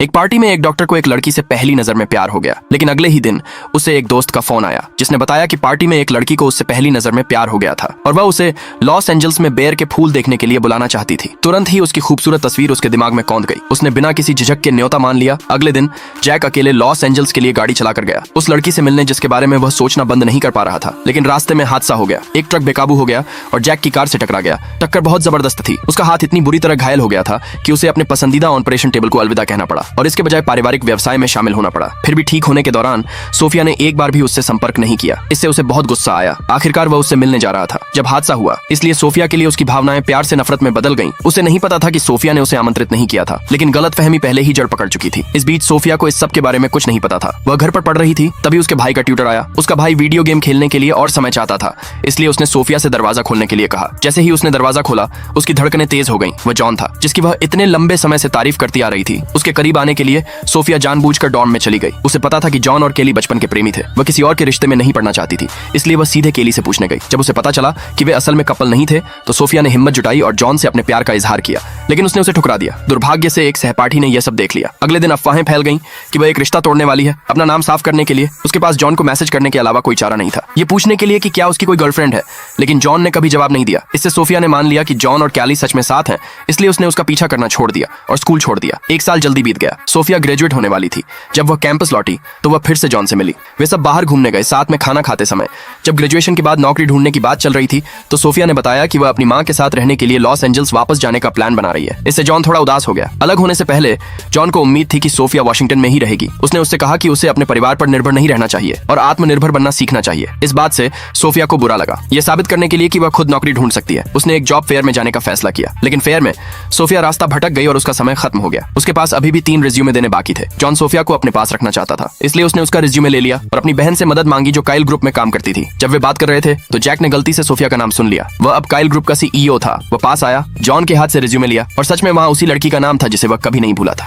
एक पार्टी में एक डॉक्टर को एक लड़की से पहली नजर में प्यार हो गया, लेकिन अगले ही दिन उसे एक दोस्त का फोन आया जिसने बताया कि पार्टी में एक लड़की को उससे पहली नजर में प्यार हो गया था और वह उसे लॉस एंजल्स में बेर के फूल देखने के लिए बुलाना चाहती थी। तुरंत ही उसकी खूबसूरत तस्वीर उसके दिमाग में कौंध गई। उसने बिना किसी झिझक के न्योता मान लिया। अगले दिन जैक अकेले लॉस एंजल्स के लिए गाड़ी चलाकर गया उस लड़की से मिलने जिसके बारे में वह सोचना बंद नहीं कर पा रहा था। लेकिन रास्ते में हादसा हो गया। एक ट्रक बेकाबू हो गया और जैक की कार से टकरा गया। टक्कर बहुत जबरदस्त थी। उसका हाथ इतनी बुरी तरह घायल हो गया था कि उसे अपने पसंदीदा ऑपरेशन टेबल को अलविदा कहना पड़ा और इसके बजाय पारिवारिक व्यवसाय में शामिल होना पड़ा। फिर भी ठीक होने के दौरान सोफिया ने एक बार भी उससे संपर्क नहीं किया। इससे उसे बहुत गुस्सा आया। आखिरकार वह उससे मिलने जा रहा था जब हादसा हुआ, इसलिए सोफिया के लिए उसकी भावनाएं प्यार से नफरत में बदल गईं। उसे नहीं पता था कि सोफिया ने उसे आमंत्रित नहीं किया था, लेकिन गलतफहमी पहले ही जड़ पकड़ चुकी थी। इस बीच सोफिया को इस सब के बारे में कुछ नहीं पता था। वह घर पर पढ़ रही थी, तभी उसके भाई का ट्यूटर आया। उसका भाई वीडियो गेम खेलने के लिए और समय चाहता था, इसलिए उसने सोफिया से दरवाजा खोलने के लिए कहा। जैसे ही उसने दरवाजा खोला, उसकी धड़कनें तेज हो गईं। वह जॉन था जिसकी वह इतने लंबे समय से तारीफ करती आ रही थी। उसके करीब आने के लिए सोफिया जानबूझकर डॉर्म में चली गई। उसे पता था कि जॉन और केली बचपन के प्रेमी थे। वह किसी और के रिश्ते में नहीं पड़ना चाहती थी, इसलिए वह सीधे केली से पूछने गई। जब उसे पता चला कि वे असल में कपल नहीं थे, तो सोफिया ने हिम्मत जुटाई और जॉन से अपने प्यार का इजहार किया, लेकिन उसने उसे ठुकरा दिया। दुर्भाग्य से एक सहपाठी ने यह सब देख लिया। अगले दिन अफवाहें फैल गईं कि वह एक रिश्ता तोड़ने वाली है। अपना नाम साफ करने के लिए उसके पास जॉन को मैसेज करने के अलावा कोई चारा नहीं था, ये पूछने के लिए कि क्या उसकी कोई गर्लफ्रेंड है, लेकिन जॉन ने कभी जवाब नहीं दिया। इससे सोफिया ने मान लिया कि जॉन और कैली सच में साथ हैं, इसलिए उसने उसका पीछा करना छोड़ दिया और स्कूल छोड़ दिया। एक साल जल्दी बीत गया। सोफिया ग्रेजुएट होने वाली थी। जब वह कैंपस लौटी तो वह फिर से जॉन से मिली। वे सब बाहर घूमने गए, साथ में खाना खाते समय। जब ग्रेजुएशन के बाद नौकरी ढूंढने की बात चल रही थी, तो सोफिया ने बताया कि वह अपनी मां के साथ रहने के लिए लॉस एंजल्स वापस जाने का प्लान बना रही है। इससे जॉन थोड़ा उदास हो गया। अलग होने से पहले जॉन को उम्मीद थी कि सोफिया वाशिंगटन में ही रहेगी। उसने उससे कहा कि उसे अपने परिवार पर निर्भर नहीं रहना चाहिए और आत्मनिर्भर बनना सीखना चाहिए। इस बात से सोफिया को बुरा लगा। यह साबित करने के लिए कि वह खुद नौकरी ढूंढ सकती है, उसने एक जॉब फेयर में जाने का फैसला किया। लेकिन फेयर में सोफिया रास्ता भटक गई और उसका समय खत्म हो गया। उसके पास अभी भी 3 रिज्यूमे देने बाकी थे। जॉन सोफिया को अपने पास रखना चाहता था, इसलिए उसने उसका रिज्यूमे ले लिया और अपनी बहन से मदद मांगी जो काइल ग्रुप में काम करती थी। जब वे बात कर रहे थे तो जैक ने गलती से सोफिया का नाम सुन लिया। वह अब काइल ग्रुप का CEO था। वह पास आया, जॉन के हाथ से रिज्यूमे लिया और सच में वहां उसी लड़की का नाम था जिसे वह कभी नहीं भूला था।